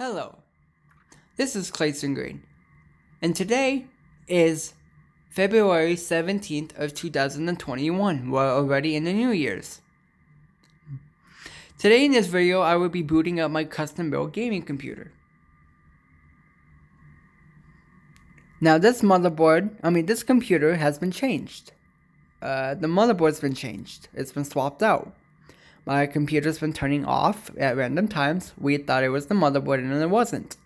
Hello, this is Clayton Green, and today is February 17th of 2021. We're already in the New Year's. Today in this video, I will be booting up my custom-built gaming computer. Now this computer has been changed. The motherboard's been changed. It's been swapped out. My computer's been turning off at random times. We thought it was the motherboard and it wasn't.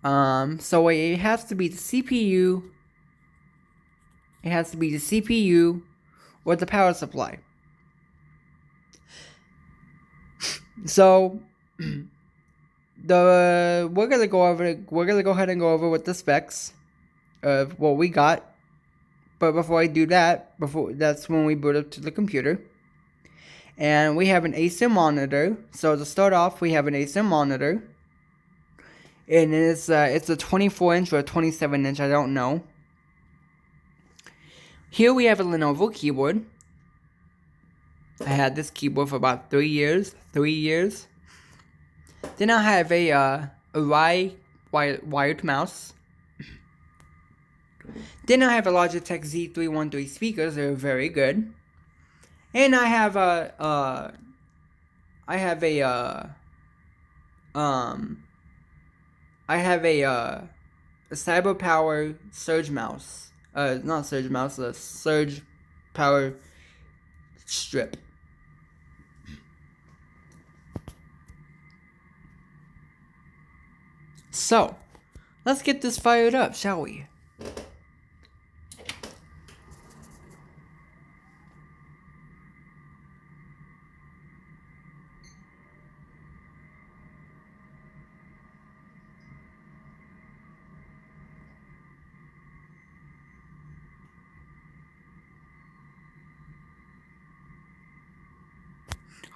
So it has to be the CPU. It has to be the CPU or the power supply. So we're gonna go ahead and go over with the specs of what we got. But before I do that, that's when we boot up to the computer. And we have an ASIM monitor. So to start off, we have an ASIM monitor. And it's a 24-inch or a 27-inch, I don't know. Here we have a Lenovo keyboard. I had this keyboard for about 3 years. Then I have a wired mouse. Then I have a Logitech Z313 speakers. They're very good. And I have a Cyber Power Surge mouse. Not Surge mouse, a Surge Power strip. So, let's get this fired up, shall we?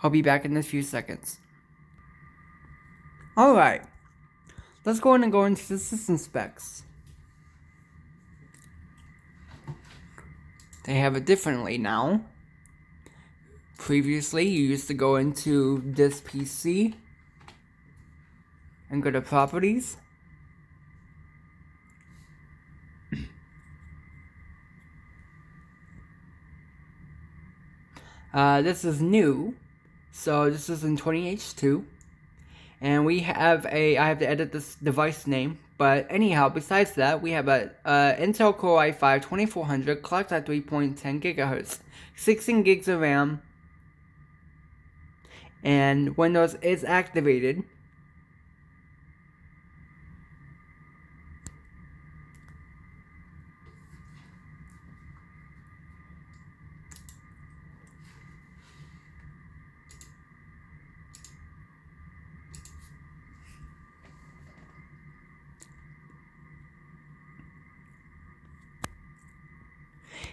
I'll be back in a few seconds. Alright, let's go ahead and go into the system specs. They have it differently now. Previously, you used to go into this PC and go to properties. This is new. So this is in 20H2, and I have to edit this device name, but anyhow, besides that, we have a Intel Core i5 2400, clocked at 3.10 GHz, 16 gigs of RAM, and Windows is activated.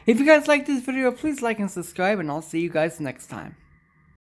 If you guys like this video, please like and subscribe, and I'll see you guys next time.